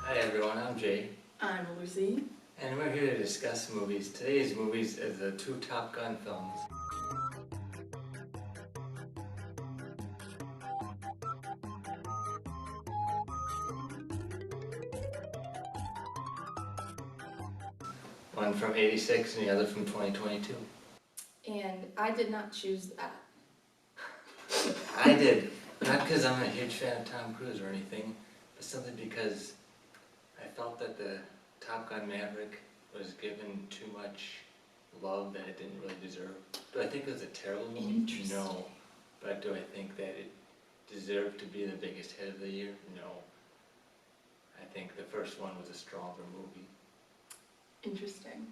Hi everyone, I'm Jay, I'm Lucy. and we're here to discuss movies. Today's movies is the two Top Gun films. One from '86 and the other from 2022. And I did not choose that. I did, not because I'm a huge fan of Tom Cruise or anything, but simply because I felt that the Top Gun Maverick was given too much love that it didn't really deserve. Do I think it was a terrible movie? Interesting. No. But do I think that it deserved to be the biggest hit of the year? No. I think the first one was a stronger movie. Interesting.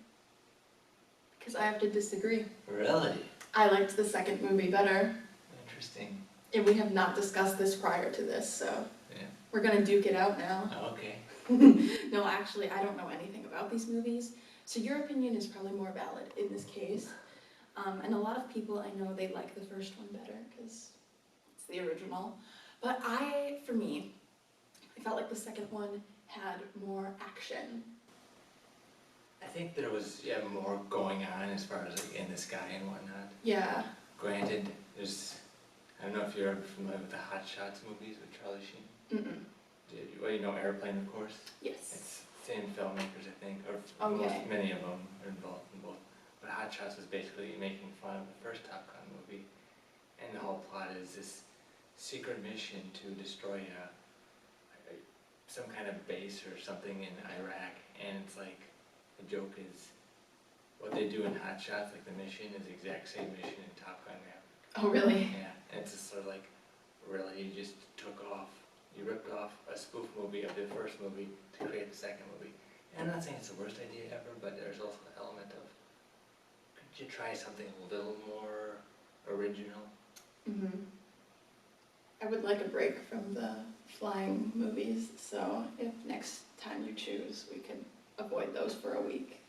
Because I have to disagree. Really? I liked the second movie better. Interesting. And we have not discussed this prior to this, so Yeah. we're gonna duke it out now. Okay. No, actually, I don't know anything about these movies, so your opinion is probably more valid in this case. And a lot of people I know, they like the first one better because it's the original. But for me, I felt like the second one had more action. I think there was more going on as far as like in the sky and whatnot. Yeah. Granted, I don't know if you're ever familiar with the Hot Shots movies with Charlie Sheen. Mm-mm. Well, you know Airplane, of course. Yes. It's same filmmakers, I think, or Okay. many of them are involved in both. But Hot Shots was basically making fun of the first Top Gun movie, and the whole plot is this secret mission to destroy some kind of base or something in Iraq, and it's like the joke is what they do in Hot Shots, like the mission is the exact same mission in Top Gun Maverick. Oh, really? Yeah, and it's just sort of like, really, you just you ripped off a spoof movie of the first movie to create the second movie. And I'm not saying it's the worst idea ever, but there's also an element of, could you try something a little more original? Mm-hmm. I would like a break from the flying movies, so if next time you choose, we could avoid those for a week.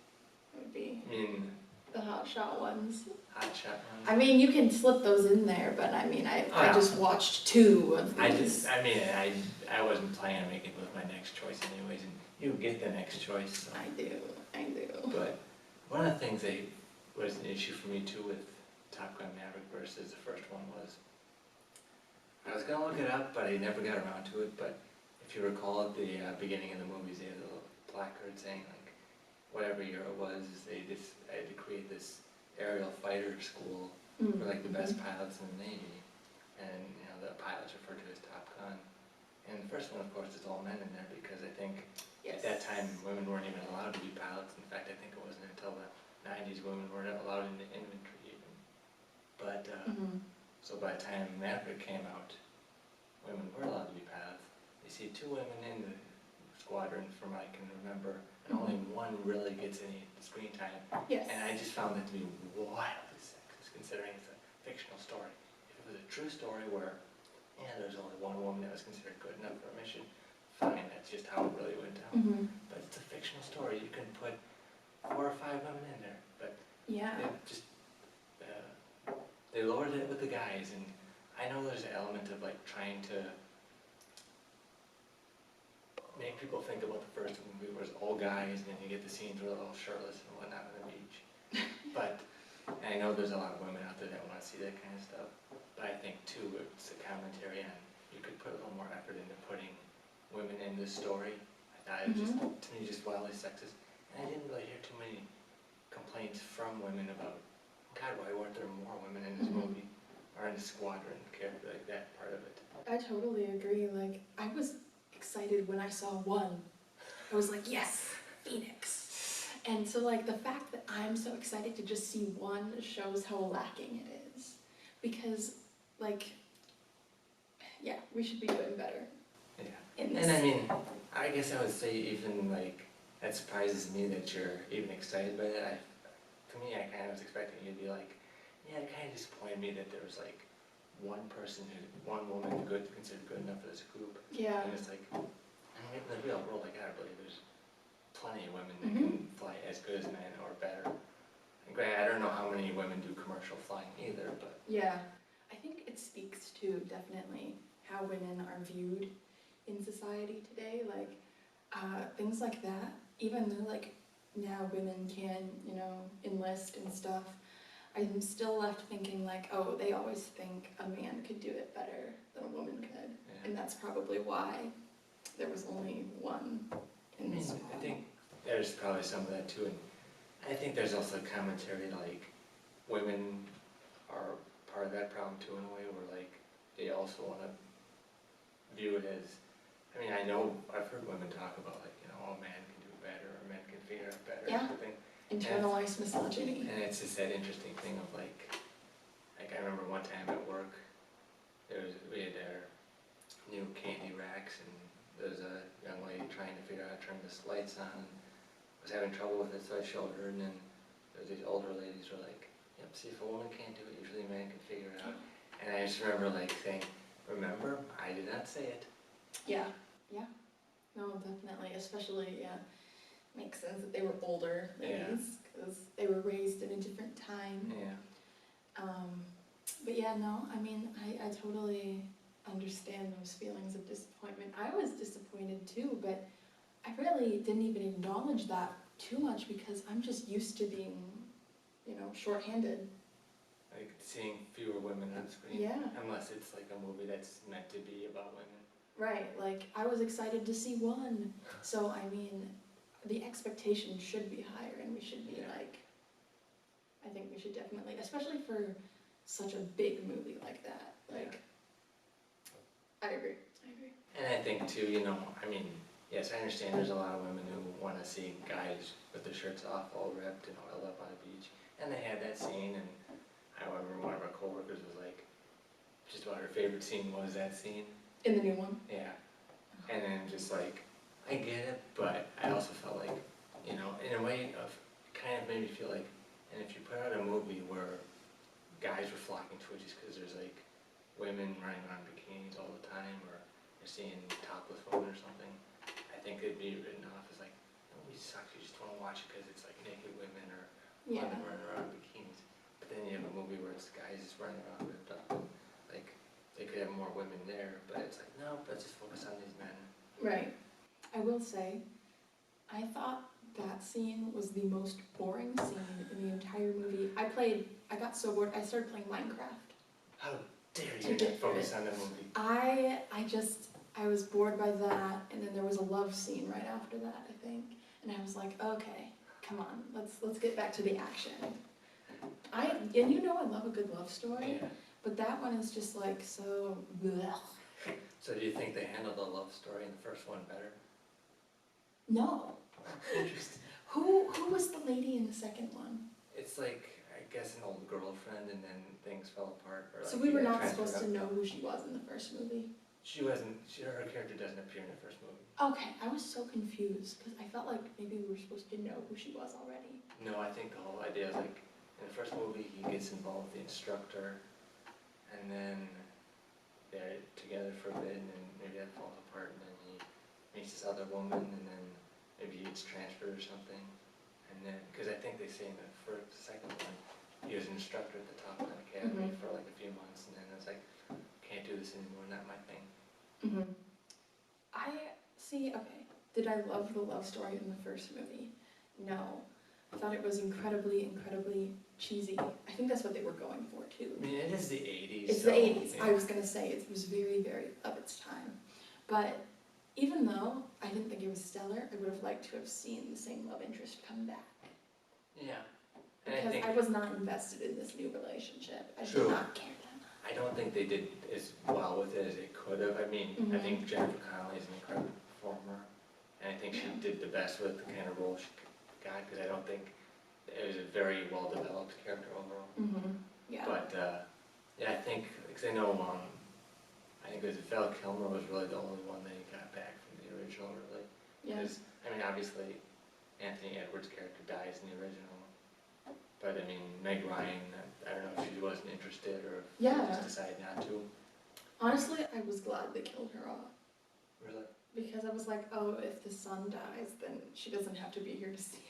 It would be I mean, the hot shot ones. Hot Shot one. I mean, you can slip those in there, but I mean, I Oh, just watched two of these. I wasn't planning on making it with my next choice anyways, and you get the next choice. So. I do. But one of the things that was an issue for me too with Top Gun Maverick versus the first one was, I was going to look it up, but I never got around to it, but if you recall at the beginning of the movies, they had a little placard saying like, whatever year it was, they had to create this aerial fighter school for like the best pilots in the Navy, and the pilots referred to as Top Gun. And the first one, of course, is all men in there because I think at that time women weren't even allowed to be pilots. In fact, I think it wasn't until the 90s women weren't allowed in the infantry even. But so by the time Maverick came out, women were allowed to be pilots. You see two women in the squadron from what I can remember, and only one really gets any screen time. Yes. And I just found that to be wildly sexist, considering it's a fictional story. If it was a true story where, there's only one woman that was considered good enough for a mission, fine, that's just how it really went down. But it's a fictional story. You can put 4 or 5 women in there, but Yeah. they lowered it with the guys, and I know there's an element of like trying to make people think about the first movie where it's all guys, and then you get the scenes where they're all shirtless and whatnot on the beach. But and I know there's a lot of women out there that want to see that kind of stuff. But I think too, it's a commentary on you could put a little more effort into putting women in this story. I thought it was to me just wildly sexist, and I didn't really hear too many complaints from women about, God, why weren't there more women in this movie or in the squadron character, like that part of it. I totally agree. Like, I was excited when I saw one. I was like, yes, Phoenix. And so like the fact that I'm so excited to just see one shows how lacking it is. Because like, yeah, we should be doing better. Yeah. In this. And I mean, I guess I would say even like, that surprises me that you're even excited by that. To me, I kind of was expecting you to be like, yeah, it kind of disappointed me that there was like one woman considered good enough for this group. Yeah. And it's like, I mean, in the real world, I gotta believe there's plenty of women that can fly as good as men or better. And granted, I don't know how many women do commercial flying either, but. Yeah, I think it speaks to definitely how women are viewed in society today. Like, things like that. Even though like now women can, you know, enlist and stuff, I'm still left thinking like, oh, they always think a man could do it better than a woman could, Yeah. and that's probably why there was only one I in mean, this I one. think there's probably some of that too, and I think there's also commentary like women are part of that problem too in a way, where like they also want to view it as, I mean, I know I've heard women talk about like, you know, a man can do it better, or men can figure it out better, or Yeah. something. Internalized misogyny. And it's just that interesting thing of like I remember one time at work, we had our new candy racks, and there was a young lady trying to figure out how to turn the lights on, and was having trouble with it, so I showed her, and then there was these older ladies were like, yep, see, if a woman can't do it, usually a man can figure it out. And I just remember like saying, remember, I did not say it. Yeah, yeah. No, definitely, especially, yeah, makes sense that they were older Yeah. ladies, because they were raised in a different time. Yeah. But yeah, no, I mean, I totally understand those feelings of disappointment. I was disappointed too, but I really didn't even acknowledge that too much because I'm just used to being, you know, shorthanded. Like seeing fewer women on screen. Yeah. Unless it's like a movie that's meant to be about women. Right, like I was excited to see one, so I mean, the expectation should be higher and we should be Yeah. like, I think we should definitely, especially for such a big movie like that, like, I agree. And I think too, you know, I mean, yes, I understand there's a lot of women who want to see guys with their shirts off, all ripped and oiled up on the beach. And they had that scene, and I remember one of our coworkers was like, just about her favorite scene was that scene. In the new one? Yeah. And then just like, I get it, but I also felt like, you know, in a way of, kind of made me feel like, and if you put out a movie where guys were flocking to it just because there's like women running around in bikinis all the time, or you're seeing topless women or something, I think it'd be written off as like, no, we suck, you just want to watch it because it's like naked women or Yeah. women running around in bikinis. But then you have a movie where it's guys just running around ripped up, and like, they could have more women there, but it's like, no, let's just focus on these men. Right. I will say, I thought that scene was the most boring scene in the entire movie. I got so bored, I started playing Minecraft. How dare To you not get through focus it. on the movie? I was bored by that, and then there was a love scene right after that, I think. And I was like, okay, come on, let's get back to the action. And you know I love a good love story, Yeah. but that one is just like so blech. So do you think they handled the love story in the first one better? No. Interesting. Who was the lady in the second one? It's like, I guess, an old girlfriend, and then things fell apart. Or So like we he were got not transferred supposed up. to know who she was in the first movie. Her character doesn't appear in the first movie. Okay, I was so confused because I felt like maybe we were supposed to know who she was already. No, I think the whole idea is like, in the first movie, he gets involved with the instructor, and then they're together for a bit, and then maybe that falls apart, and then he meets this other woman, and then maybe he gets transferred or something. And then, because I think they say in the second one, he was an instructor at the Top Gun Academy Mhm. for like a few months, and then it's like, can't do this anymore, not my thing. Mm-hmm. Okay, did I love the love story in the first movie? No. I thought it was incredibly cheesy. I think that's what they were going for too. I mean, it is the 80s. It's so, the 80s. yeah. I was going to say it was very of its time. But even though I didn't think it was stellar, I would have liked to have seen the same love interest come back. Yeah. And Because I think, I was not invested in this new relationship. I True. did not care that much. I don't think they did as well with it as they could have. I mean, I Mhm. think Jennifer Connelly is an incredible performer, and I think she Yeah. did the best with the kind of role she got, because I don't think it was a very well-developed character overall. Mm-hmm. Yeah. But, yeah, I think, because I know, I think it was Val Kilmer was really the only one that he got back from the original, really. Yeah. Because, I mean, obviously, Anthony Edwards' character dies in the original. But, I mean, Meg Ryan, I don't know if she wasn't interested or if she Yeah. just decided not to. Honestly, I was glad they killed her off. Really? Because I was like, oh, if the son dies, then she doesn't have to be here to see it.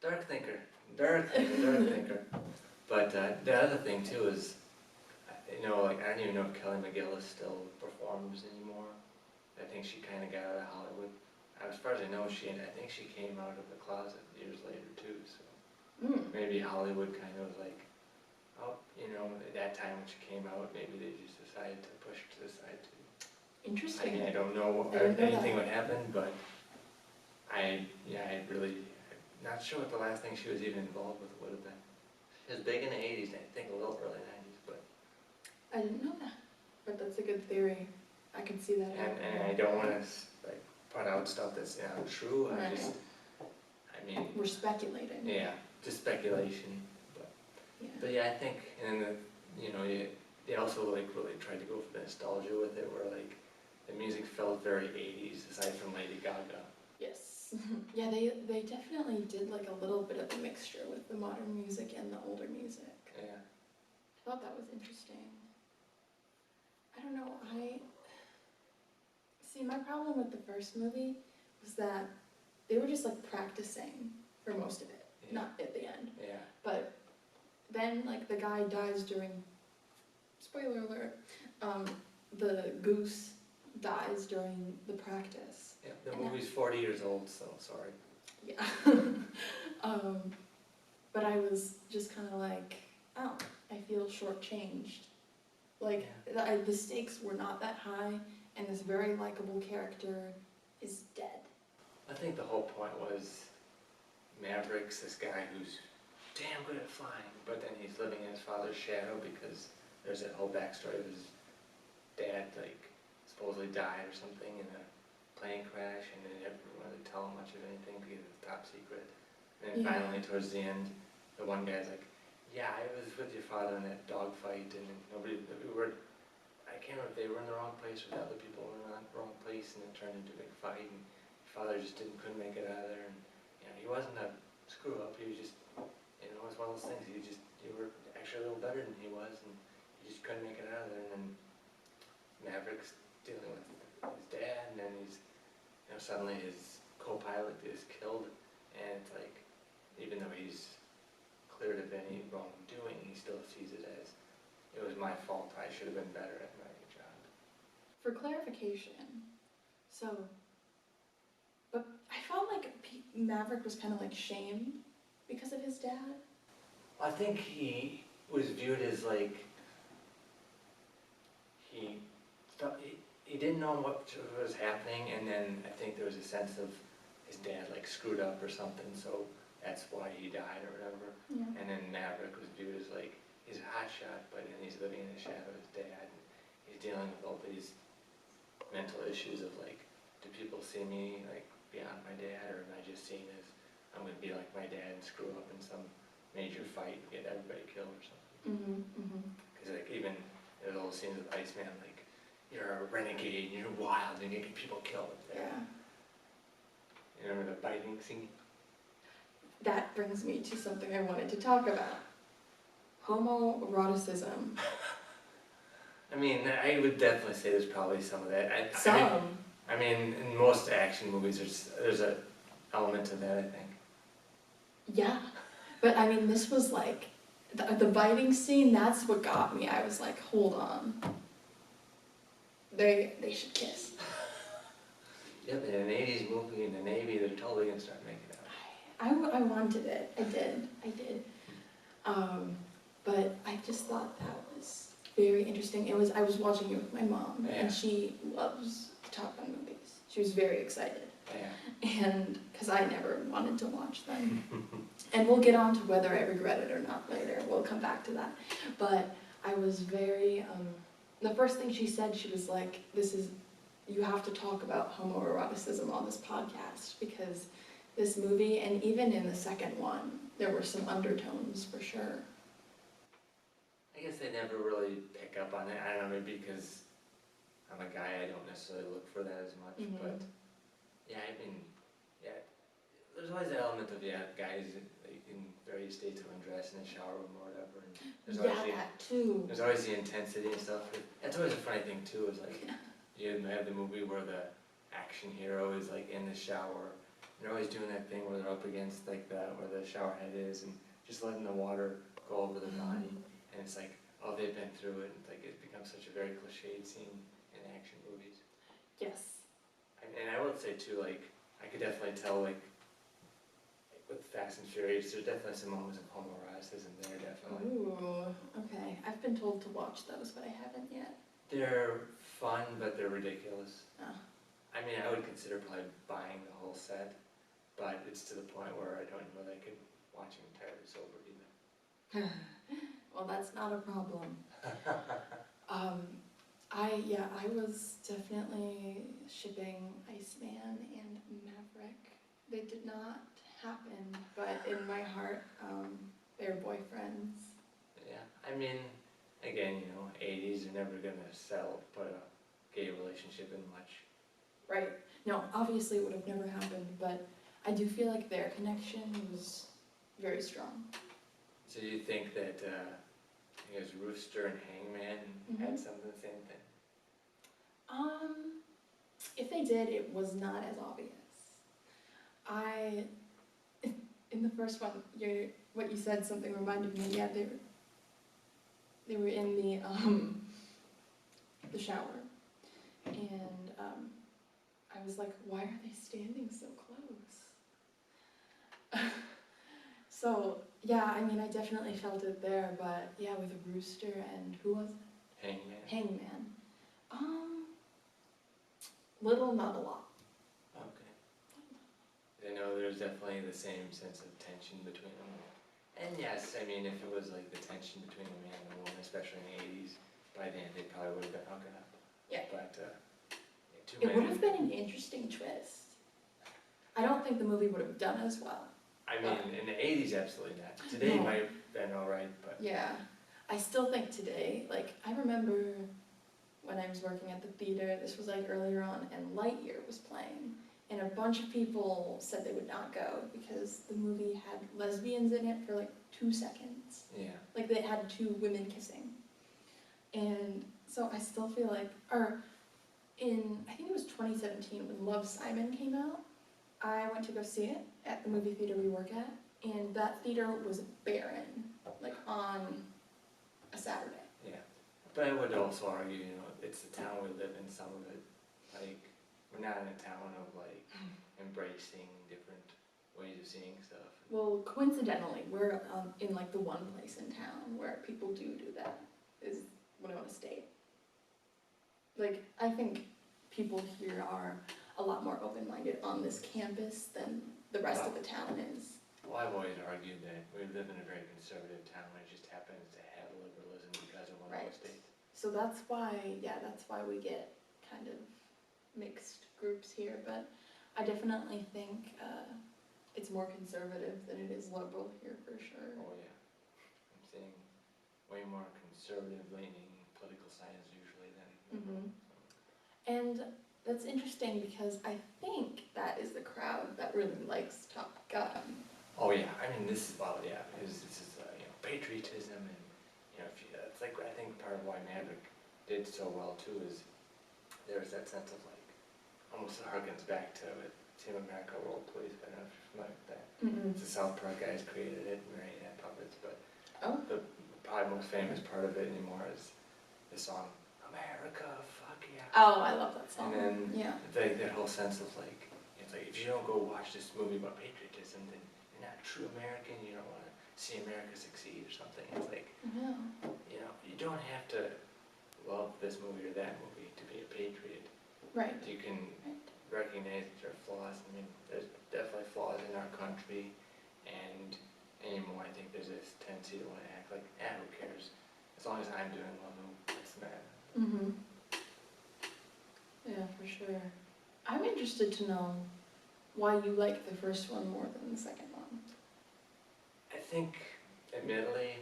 Dark thinker. But the other thing too is, you know, like I don't even know if Kelly McGillis still performs anymore. I think she kind of got out of Hollywood. As far as I know, I think she came out of the closet years later too, so maybe Hollywood kind of was like, oh, you know, at that time when she came out, maybe they just decided to push to the side too. I Interesting. mean, I don't know I didn't know anything that. would happen, but I'm not sure what the last thing she was even involved with would have been. It was big in the 80s, I think a little early 90s, but, I didn't know that, but that's a good theory. I can see that. and I don't want to like put out stuff that's not true, I Right. just, I mean, We're speculating. yeah, just speculation, Yeah. but yeah, I think, and you know, they also like really tried to go for the nostalgia with it, where like the music felt very 80s, aside from Lady Gaga. Yes. Yeah, they definitely did like a little bit of a mixture with the modern music and the older music. Yeah. I thought that was interesting. I don't know, see, my problem with the first movie was that they were just like practicing for most of it, Yeah. not at the end. Yeah. But then like the guy dies during, spoiler alert, the goose dies during the practice. Yeah, the And movie's 40 years old, so sorry. Yeah. But I was just kind of like, oh, I feel shortchanged. Like, the stakes were not that high, and this very likable character is dead. I think the whole point was Maverick's this guy who's damn good at flying, but then he's living in his father's shadow because there's that whole backstory of his dad, like, supposedly died or something in a plane crash, and they never really tell him much of anything because it's top secret. And then Yeah. finally, towards the end, the one guy's like, yeah, I was with your father in that dog fight, and I can't remember if they were in the wrong place or the other people were in the wrong place, and it turned into a big fight, and your father just couldn't make it out of there, and, you know, he wasn't a screw up, he was just, you know, it was one of those things, you were actually a little better than he was, and you just couldn't make it out of there, and then Maverick's dealing with his dad, and then he's, you know, suddenly his co-pilot is killed, and it's like, even though he's cleared of any wrongdoing, he still sees it as, it was my fault, I should have been better at my job. For clarification, but I felt like Maverick was kind of like shamed because of his dad. I think he was viewed as like, he thought, he didn't know what was happening, and then I think there was a sense of his dad like screwed up or something, so that's why he died or whatever. Yeah. And then Maverick was viewed as like, he's a hotshot, but then he's living in the shadow of his dad, and he's dealing with all these mental issues of like, do people see me like beyond my dad, or am I just seen as I'm gonna be like my dad and screw up in some major fight and get everybody killed or something? Because like even there's all the scenes with Iceman, like, you're a renegade, you're wild, and you get people killed. Yeah. You remember the biting scene? That brings me to something I wanted to talk about. Homoeroticism. I mean, I would definitely say there's probably some of that. I mean, in most action movies, there's an element to that, I think. Yeah, but I mean, this was like, the biting scene, that's what got me. I was like, hold on. They should kiss. Yep, in an 80s movie in the Navy, they're totally gonna start making out. I wanted it. I did. But I just thought that was very interesting. I was watching it with my mom, Yeah. and she loves Top Gun movies. She was very excited. Yeah. And because I never wanted to watch them. And we'll get on to whether I regret it or not later. We'll come back to that. But I was very, the first thing she said, she was like, you have to talk about homoeroticism on this podcast, because this movie, and even in the second one, there were some undertones for sure. I guess they never really pick up on it. I don't know, maybe because I'm a guy, I don't necessarily look for that as much, Mhm. but yeah, I mean, yeah, there's always an element of, guys like, in various states of undress in the shower room or whatever, and there's always, That too. there's always the intensity and stuff. That's always a funny thing too, is like, you have the movie where the action hero is like in the shower, and they're always doing that thing where they're up against like where the shower head is, and just letting the water go over the body, and it's like, oh, they've been through it, and like it becomes such a very cliched scene in action movies. Yes, And I would say too, like, I could definitely tell, like, with Fast and Furious, there's definitely some moments of homoeroticism there, definitely. Ooh, okay. I've been told to watch those, but I haven't yet. They're fun, but they're ridiculous. Oh. I mean, I would consider probably buying the whole set, but it's to the point where I don't know that I could watch them entirely sober either. Well, that's not a problem. I was definitely shipping Iceman and Maverick. They did not happen, but in my heart, they're boyfriends. Yeah, I mean, again, 80s are never gonna put a gay relationship in much. Right. No, obviously it would have never happened, but I do feel like their connection was very strong. So do you think that, I guess Rooster and Hangman had Mhm. some of the same thing? If they did, it was not as obvious. In the first one, what you said, something reminded me. Yeah, they were in the shower, and I was like, why are they standing so close? So yeah, I mean, I definitely felt it there, but yeah, with Rooster and who was it? Hangman? Hangman. Little, not a lot. Okay. I know there's definitely the same sense of tension between them. And yes, I mean, if it was like the tension between a man and a woman, especially in the 80s, by the end they probably would have been hooking up. Yeah. But, too It many. would have been an interesting twist. I don't think the movie would have done as well. I mean, in the 80s, absolutely not. Today No. might have been alright, but Yeah, I still think today, like, I remember when I was working at the theater, this was like earlier on, and Lightyear was playing, and a bunch of people said they would not go because the movie had lesbians in it for like 2 seconds. yeah. Like, they had 2 women kissing. And so I still feel like, I think it was 2017 when Love, Simon came out, I went to go see it at the movie theater we work at, and that theater was barren, like on a Saturday. Yeah, but I would also argue, it's the town we live in, some of it, like, we're not in a town of like embracing different ways of seeing stuff. Well, coincidentally, we're in like the one place in town where people do that, is Winona State. Like, I think people here are a lot more open-minded on this campus than the rest of the town is. Well, I've always argued that we live in a very conservative town, and it just happens to have liberalism because of one of Right. those states. So that's why we get kind of mixed groups here, but I definitely think it's more conservative than it is liberal here for sure. Oh, yeah. I'm seeing way more conservative-leaning political science usually than liberal. And that's interesting because I think that is the crowd that really likes Top Gun. Oh, yeah, I mean, because this is, patriotism and, it's like, I think part of why Maverick did so well too is there's that sense of like, almost harkens back to Team America World Police, I don't know if you're familiar with that. It's the South Park guys created it, marionette puppets, but Oh. the probably most famous part of it anymore is the song, America, fuck yeah. Oh, I love that song. And then Yeah. that whole sense of like, it's like, if you don't go watch this movie about patriotism, then you're not a true American, you don't want to see America succeed or something. It's like, Yeah. you don't have to love this movie or that movie to be a patriot. Right. You can Right. recognize that there are flaws. I mean, there's definitely flaws in our country, and anymore I think there's this tendency to want to act like, who cares? As long as I'm doing well, what's the matter? Yeah, for sure. I'm interested to know why you like the first one more than the second one. I think, admittedly,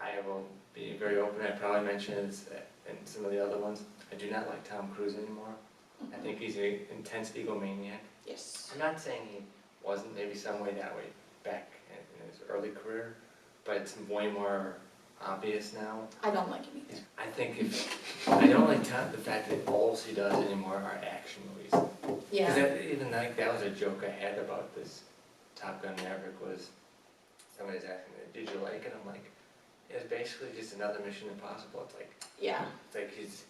I will be very open. I probably mentioned this in some of the other ones. I do not like Tom Cruise anymore. I think he's an intense egomaniac. Yes. I'm not saying he wasn't maybe some way that way back in his early career, but it's way more obvious now. I don't like him either. I think I don't like the fact that all he does anymore are action movies. Yeah. Because that was a joke I had about this Top Gun Maverick was, somebody's asking me, did you like it? I'm like, it's basically just another Mission Impossible. It's like Yeah. it's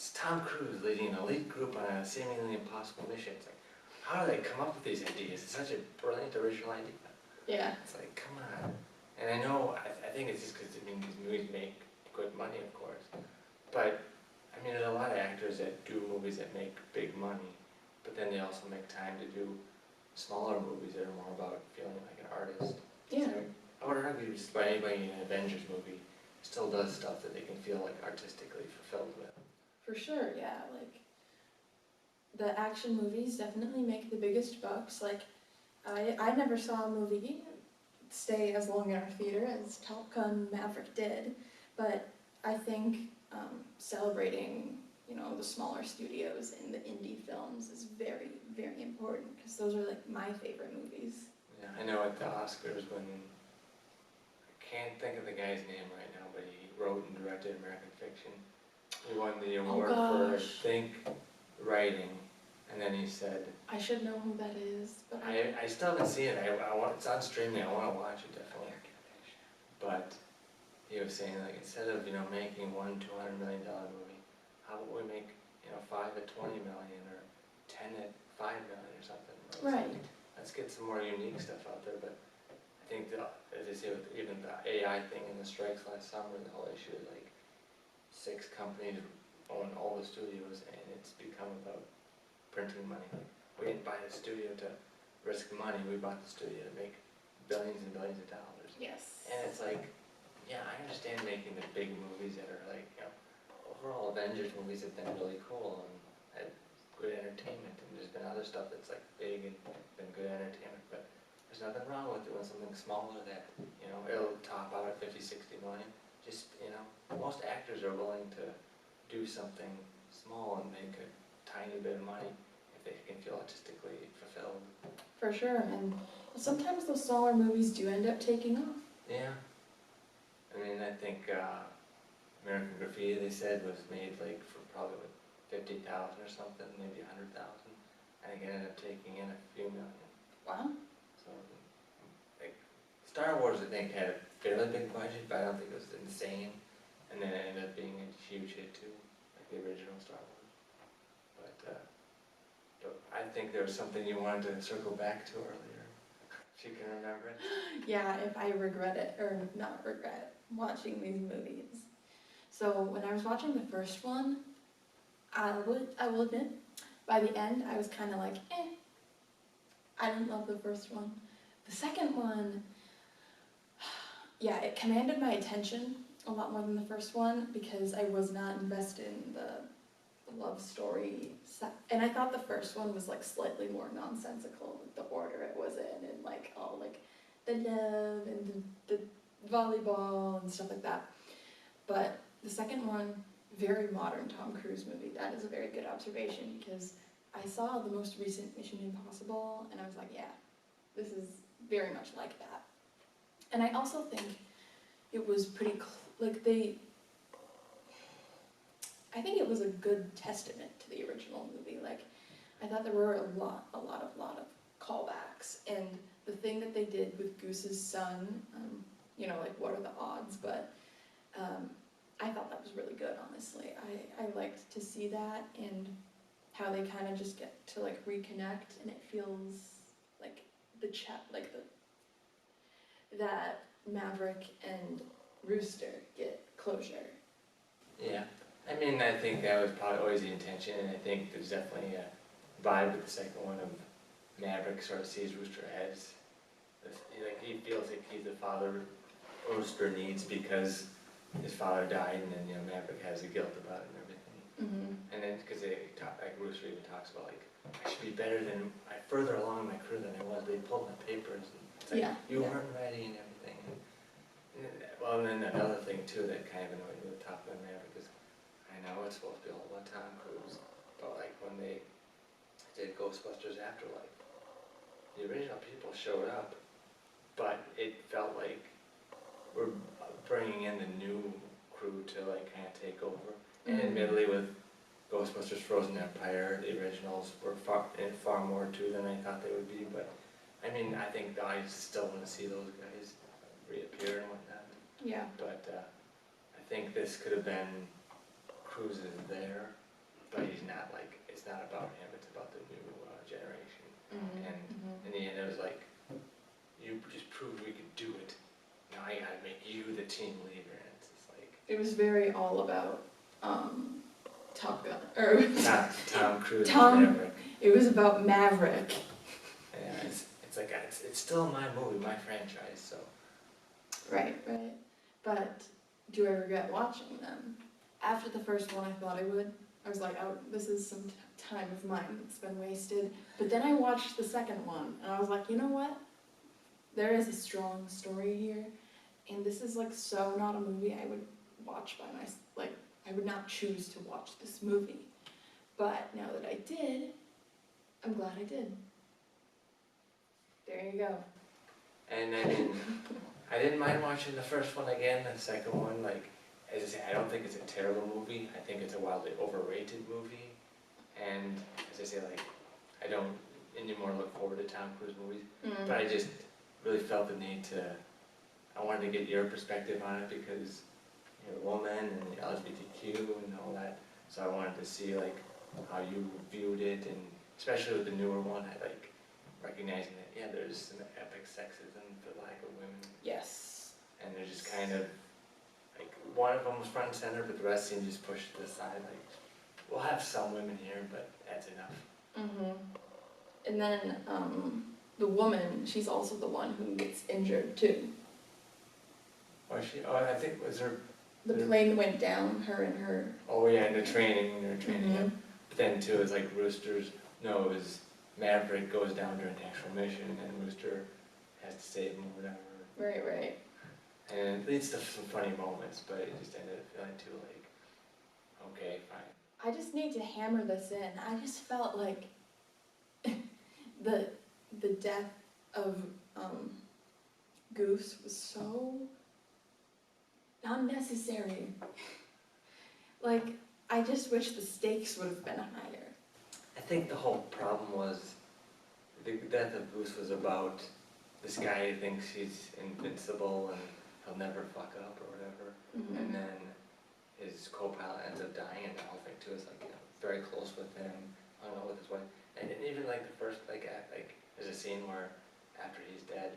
it's Tom Cruise leading an elite group on a seemingly impossible mission. It's like, how do they come up with these ideas? It's such a brilliant original idea. Yeah. It's like, come on. And I know, I think it's just because, I mean, these movies make good money, of course. But, I mean, there's a lot of actors that do movies that make big money, but then they also make time to do smaller movies that are more about feeling like an artist. Yeah. So I would argue just about anybody in an Avengers movie still does stuff that they can feel like artistically fulfilled with. For sure, yeah. Like, the action movies definitely make the biggest bucks. Like, I never saw a movie stay as long in our theater as Top Gun Maverick did, but I think celebrating, you know, the smaller studios and the indie films is very, very important, because those are like my favorite movies. Yeah, I know at the Oscars when, I can't think of the guy's name right now, but he wrote and directed American Fiction. He won the award for, I gosh. think, writing, and then he said, I should know who that is, but I still haven't seen it, I want, it's on streaming, I wanna watch it definitely. But he was saying, like, instead of, you know, making one $200 million movie, how about we make, you know, 5 at 20 million or 10 at 5 million or something. right. Let's get some more unique stuff out there, but I think that, as I say, with even the AI thing and the strikes last summer, the whole issue is like 6 companies own all the studios and it's become about printing money. Like, we didn't buy the studio to risk money, we bought the studio to make billions and billions of dollars. Yes. And it's like, yeah, I understand making the big movies that are like, you know, overall Avengers movies have been really cool and had good entertainment, and there's been other stuff that's like big and been good entertainment, but there's nothing wrong with doing something smaller that, you know, it'll top out at 50, 60 million. Just, you know, most actors are willing to do something small and make a tiny bit of money if they can feel artistically fulfilled. For sure, and sometimes those smaller movies do end up taking off. Yeah. I mean, I think American Graffiti, they said, was made like for probably like 50,000 or something, maybe 100,000. I think it ended up taking in a few million. Wow. So, like, Star Wars, I think, had a fairly big budget, but I don't think it was insane. And then it ended up being a huge hit too, like the original Star Wars. But I think there was something you wanted to circle back to earlier, if you can remember it. Yeah, if I regret it, or not regret, watching these movies. So when I was watching the first one, I will admit, by the end I was kind of like, eh. I didn't love the first one. The second one, yeah, it commanded my attention a lot more than the first one, because I was not invested in the love story. And I thought the first one was like slightly more nonsensical, like the order it was in, and like all like the love and the volleyball and stuff like that. But the second one, very modern Tom Cruise movie. That is a very good observation, because I saw the most recent Mission Impossible and I was like, yeah, this is very much like that. And I also think it was pretty, I think it was a good testament to the original movie. Like, I thought there were a lot of callbacks, and the thing that they did with Goose's son, you know, like, what are the odds? But I thought that was really good, honestly. I liked to see that, and how they kind of just get to like reconnect, and it feels like that Maverick and Rooster get closure. Yeah, I mean, I think that was probably always the intention, and I think there's definitely a vibe with the second one of Maverick sort of sees Rooster as, like, he feels like he's the father Rooster needs because his father died, and then, you know, Maverick has the guilt about it and everything. Mm-hmm. And then, because like Rooster even talks about, like, I should be better than, further along in my career than I was. They pulled my papers, and it's like, Yeah, you yeah. weren't ready and everything. And then another thing too that kind of annoyed me with Top Gun Maverick is, I know it's supposed to be all about Tom Cruise, but like when they did Ghostbusters Afterlife, the original people showed up, but it felt like we're bringing in the new crew to like kind of take over. And admittedly, with Ghostbusters Frozen Empire, the originals were far more too than I thought they would be. But I mean, I think I still want to see those guys reappear and whatnot. Yeah. But I think this could have been Cruise is there, but he's not like, it's not about him, it's about the new generation. Mhm, And mhm. in the end, it was like, you just proved we could do it. Now I gotta make you the team leader. And it's just like, It was very all about Top Gun, or Tom Cruise Tom- and Maverick. it was about Maverick. Yeah, it's like, it's still my movie, my franchise, so. Right, right. But do I regret watching them? After the first one, I thought I would. I was like, oh, this is some time of mine that's been wasted. But then I watched the second one, and I was like, you know what? There is a strong story here, and this is like so not a movie I would watch by myself. Like, I would not choose to watch this movie. But now that I did, I'm glad I did. There you go. And I mean, I didn't mind watching the first one again, the second one, like, as I say, I don't think it's a terrible movie, I think it's a wildly overrated movie, and as I say, like, I don't anymore look forward to Tom Cruise movies, but I just really felt the need to, I wanted to get your perspective on it because you're a woman and you're LGBTQ and all that, so I wanted to see like how you viewed it, and especially with the newer one, I like recognizing that, yeah, there's some epic sexism for lack of women, Yes. and they're just kind of, like, one of them was front and center, but the rest seemed just pushed to the side, like, we'll have some women here, but that's enough. Mhm. And then the woman, she's also the one who gets injured too. Was she, oh, I think, was her, The Yeah. plane went down, her and her. oh yeah, in the training, when they were training him. Mhm. But then too, it was like Rooster's, no, it was Maverick goes down during the actual mission, and Rooster has to save him or whatever. Right, right. And it leads to some funny moments, but it just ended up feeling too like, okay, fine. I just need to hammer this in. I just felt like the death of Goose was so unnecessary. Like, I just wish the stakes would have been higher. I think the whole problem was, the death of Goose was about this guy who thinks he's invincible and he'll never fuck up or whatever. And then his co-pilot ends up dying, and the whole thing too is like, you know, very close with him, hung out with his wife. And even like the first, like, like, there's a scene where after he's dead,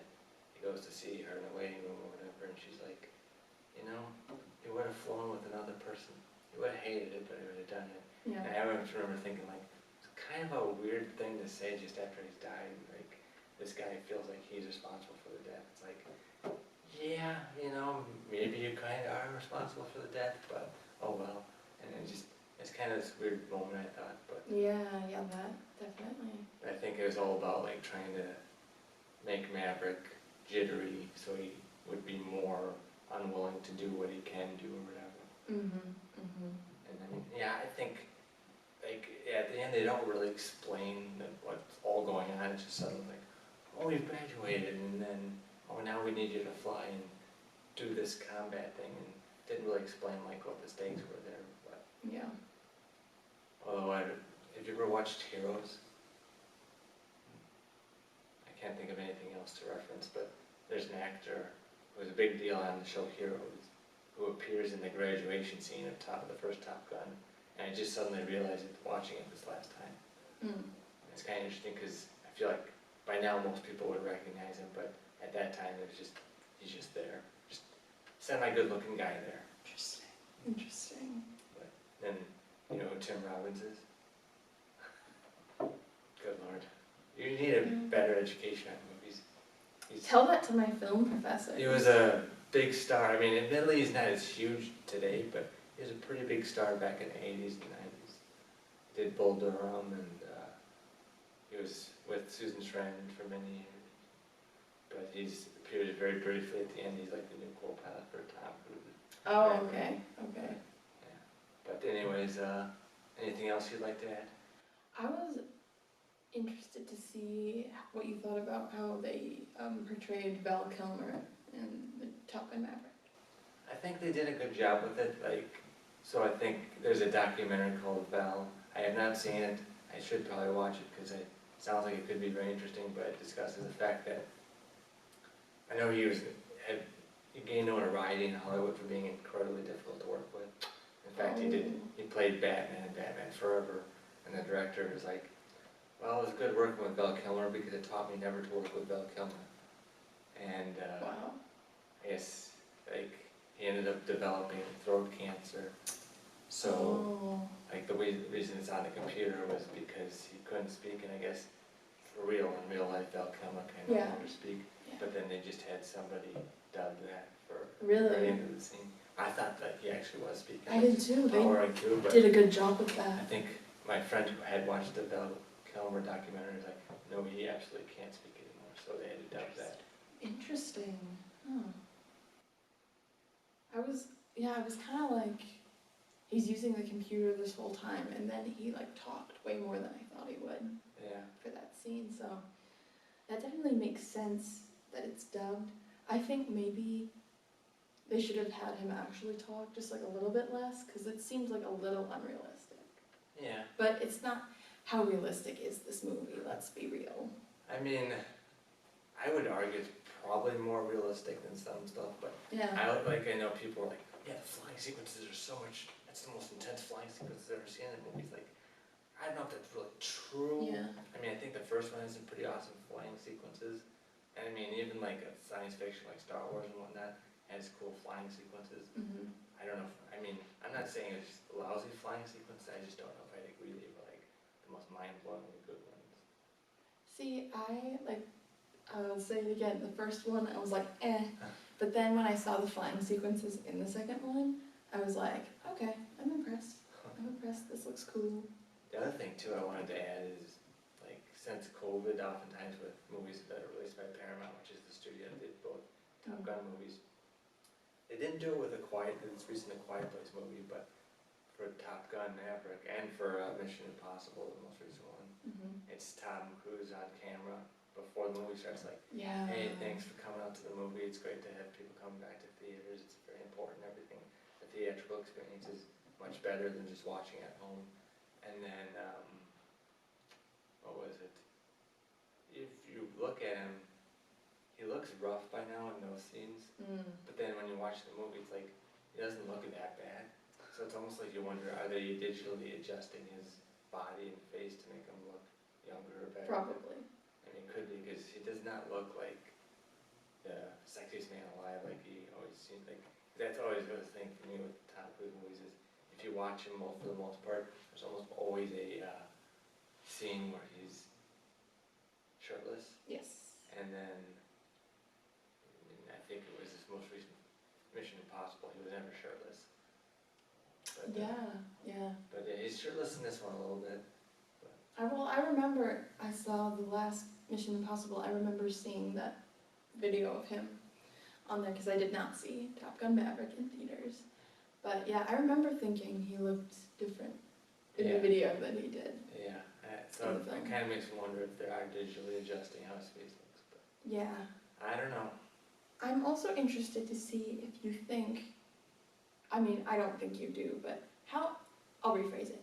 he goes to see her in the waiting room or whatever, and she's like, you know, he would have flown with another person. He would have hated it, but he would have done it. Yeah. And I always remember thinking like, it's kind of a weird thing to say just after he's died. Like, this guy feels like he's responsible for the death. It's like, yeah, you know, maybe you kind of are responsible for the death, but oh well. And it just, it's kind of this weird moment, I thought. But Yeah, that definitely. I think it was all about like trying to make Maverick jittery so he would be more unwilling to do what he can do or whatever. And I mean, yeah, I think, like, at the end, they don't really explain what's all going on. It's just suddenly like, oh, you've graduated, and then, oh, now we need you to fly and do this combat thing, and didn't really explain, like, what the stakes were there. But, Yeah. although, have you ever watched Heroes? I can't think of anything else to reference, but there's an actor who was a big deal on the show Heroes, who appears in the graduation scene of the first Top Gun, and I just suddenly realized it watching it this last time. It's kind of interesting because I feel like by now most people would recognize him, but at that time it was just, he's just there, just semi-good looking guy there. Interesting. Then, you know who Tim Robbins is? Good Lord. You need a better education on movies. Tell that to my film professor. He was a big star. I mean, admittedly, he's not as huge today, but he was a pretty big star back in the 80s and 90s. Did Bull Durham, and he was with Susan Sarandon for many years. But he's appeared very briefly at the end. He's like the new co-pilot for Tom Cruise. Oh, okay. Yeah. But anyways, anything else you'd like to add? I was interested to see what you thought about how they portrayed Val Kilmer in the Top Gun Maverick. I think they did a good job with it. Like, so I think there's a documentary called Val. I have not seen it. I should probably watch it because it sounds like it could be very interesting. But it discusses the fact that I know he gained notoriety in Hollywood for being incredibly difficult to work with. In fact, he played Batman in Batman Forever, and the director was like, well, it was good working with Val Kilmer because it taught me never to work with Val Kilmer. And Wow. I guess, like, he ended up developing throat cancer. So, Oh. like, the reason it's on the computer was because he couldn't speak, and I guess for real, in real life, Val Kilmer can no Yeah. longer speak. Yeah. But then they just had somebody dub that for the Really? end of the scene. I thought that he actually was speaking. I did too. They Power IQ, but did a good job with I that. think my friend who had watched the Val Kilmer documentary was like, no, he absolutely can't speak anymore, so they had to dub that. Interesting. Huh. I was kind of like, he's using the computer this whole time, and then he like talked way more than I thought he would Yeah. for that scene. So that definitely makes sense that it's dubbed. I think maybe they should have had him actually talk just like a little bit less, because it seems like a little unrealistic. Yeah. But it's not. How realistic is this movie? Let's be real. I mean, I would argue it's probably more realistic than some stuff, but Yeah. I know people are like, yeah, the flying sequences are so much, that's the most intense flying sequences I've ever seen in movies. Like, I don't know if that's really true. Yeah. I mean, I think the first one has some pretty awesome flying sequences. And I mean, even like a science fiction like Star Wars and whatnot has cool flying sequences. Mhm. I don't know, I mean, I'm not saying it's a lousy flying sequence, I just don't know if I'd agree they were like the most mind-blowingly good ones. See, I'll say it again, the first one I was like, eh. But then when I saw the flying sequences in the second one, I was like, okay, I'm impressed. This looks cool. The other thing too I wanted to add is, like, since COVID, oftentimes with movies that are released by Paramount, which is the studio that did both Top Gun movies, they didn't do it with this recent A Quiet Place movie, but for Top Gun Maverick and for Mission Impossible, the most recent one, Mm-hmm. it's Tom Cruise on camera before the movie starts, like, Yeah. hey, thanks for coming out to the movie, it's great to have people coming back to theaters, it's very important, everything. The theatrical experience is much better than just watching at home. And then, what was it? If you look at him, he looks rough by now in those scenes, Mm. but then when you watch the movie, it's like, he doesn't look that bad. So it's almost like you wonder, are they digitally adjusting his body and face to make him look younger or better? Probably. I mean, it could be, because he does not look like the sexiest man alive, like he always seems like. That's always the thing for me with Tom Cruise movies is, if you watch him, for the most part, there's almost always a scene where he's shirtless, Yes. and then I think it was his most recent Mission Impossible, he was never shirtless. But, Yeah. But yeah, he's shirtless in this one a little bit. I remember I saw the last Mission Impossible. I remember seeing that video of him on there because I did not see Top Gun Maverick in theaters. But yeah, I remember thinking he looked different in the Yeah. video than he did. Yeah, so In the film. it kind of makes me wonder if they are digitally adjusting how his face looks, but Yeah. I don't know. I'm also interested to see if you think, I mean, I don't think you do, but I'll rephrase it.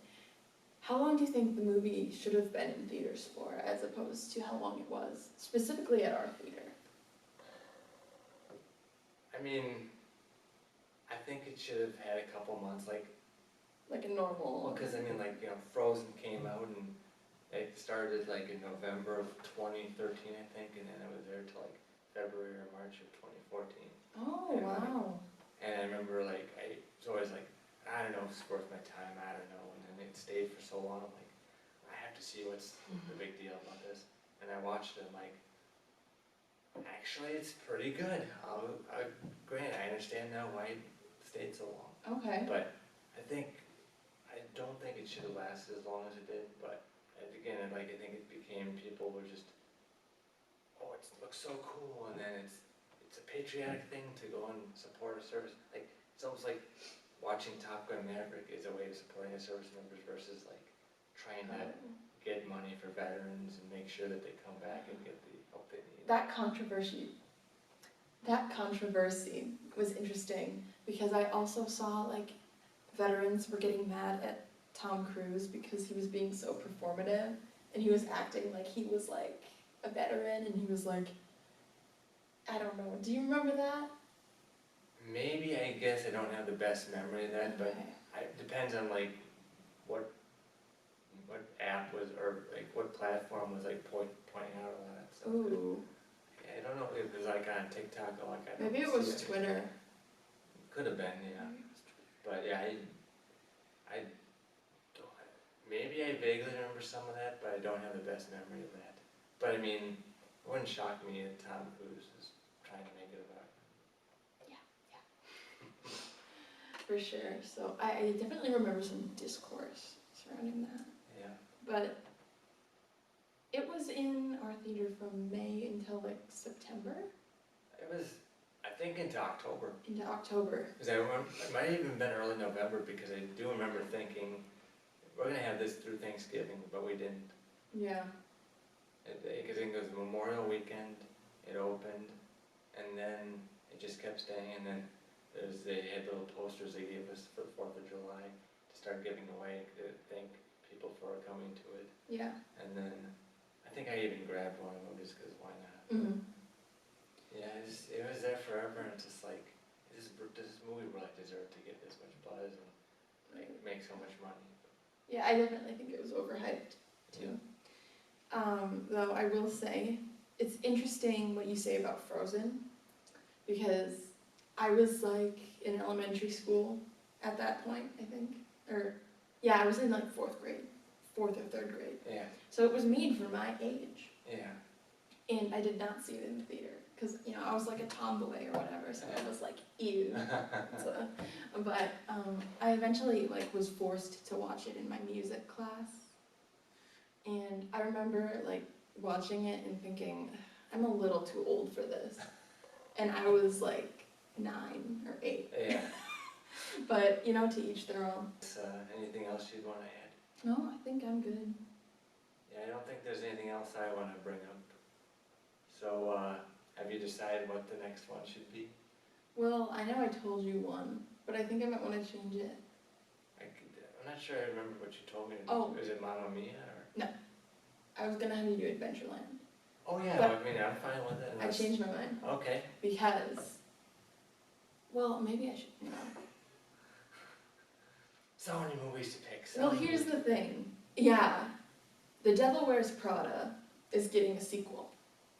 How long do you think the movie should have been in theaters for, as opposed to how long it was, specifically at our theater? I mean, I think it should have had a couple months, like, Like a normal. well, because I mean, like, Frozen came out and it started like in November of 2013, I think, and then it was there till like February or March of 2014. Oh, And, like, wow. And I remember, like, I was always like, I don't know if it's worth my time, I don't know, and then it stayed for so long, I'm like, I have to see what's the big deal about this, and I watched it, I'm like, actually, it's pretty good. Granted, I understand now why it stayed so long, Okay. but I don't think it should have lasted as long as it did, but again, I think it became, people were just, oh, it looks so cool, and then it's a patriotic thing to go and support a service. Like, it's almost like watching Top Gun Maverick is a way of supporting the service members versus like trying to get money for veterans and make sure that they come back and get the help they need. That controversy was interesting because I also saw like veterans were getting mad at Tom Cruise because he was being so performative and he was acting like he was like a veteran and he was like, I don't know, do you remember that? Maybe, I guess I don't have the best memory of that, but Okay. it depends on like what app was, or like what platform was like pointing out a lot of stuff. Ooh, I don't know if it was like on TikTok or like, I don't maybe it see was Twitter. Could have been, yeah. Maybe it was Twitter. But yeah, I don't, maybe I vaguely remember some of that, but I don't have the best memory of that. But I mean, it wouldn't shock me that Tom Cruise is trying to make it about. For sure. So I definitely remember some discourse surrounding that. Yeah. But it was in our theater from May until like September, It was, I think, into October. into October. Because I remember, it might have even been early November, because I do remember thinking, we're gonna have this through Thanksgiving, but we didn't. Yeah. Because I think it was Memorial Weekend, it opened, and then it just kept staying, and then they had little posters they gave us for the 4th of July to start giving away, to thank people for coming to it. Yeah. And then, I think I even grabbed one of them just because why not? Mm-hmm. Yeah, it was there forever, and it's just like, does this movie really deserve to get this much buzz and make so much money? Yeah, I definitely think it was overhyped too. Though I will say, it's interesting what you say about Frozen, because I was like in elementary school at that point, I think. Or, yeah, I was in like 4th grade, 4th or 3rd grade. Yeah, So it was made for my age. yeah. And I did not see it in the theater, because, you know, I was like a tomboy or whatever, so I was like, ew. So, but I eventually like was forced to watch it in my music class. And I remember like watching it and thinking, I'm a little too old for this. And I was like 9 or 8. Yeah. But, you know, to each their own. Anything else you'd want to add? No, I think I'm good. Yeah, I don't think there's anything else I want to bring up. So, have you decided what the next one should be? Well, I know I told you one, but I think I might want to change it. I'm not sure I remember what you told me. Oh. Was it Mamma Mia or? I was gonna have you do Adventureland. Oh yeah, But I mean, I'm fine with it. I changed my mind Okay. because, well, maybe I should, you know. So many movies to pick. So Well, many here's movies. the thing. Yeah, The Devil Wears Prada is getting a sequel.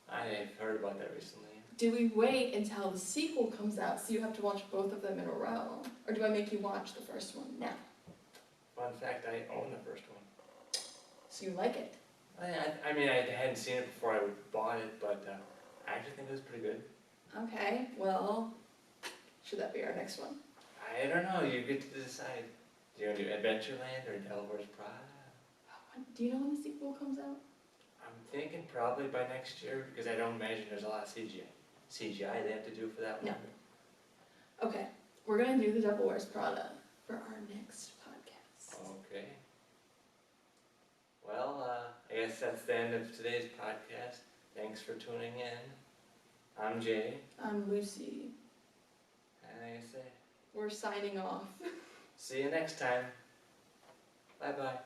I've heard about that recently. Do we wait until the sequel comes out so you have to watch both of them in a row? Or do I make you watch the first one now? Fun fact, I own the first one. So you like it? I mean, I hadn't seen it before I bought it, but I actually think it was pretty good. Okay, well, should that be our next one? I don't know, you get to decide. Do you want to do Adventureland or Devil Wears Prada? Do you know when the sequel comes out? I'm thinking probably by next year, because I don't imagine there's a lot of CGI they have to do for that one. No. Okay, we're gonna do The Devil Wears Prada for our next podcast. Okay. Well, I guess that's the end of today's podcast. Thanks for tuning in. I'm Jay. I'm Lucy. And like I say, We're signing off. see you next time. Bye-bye.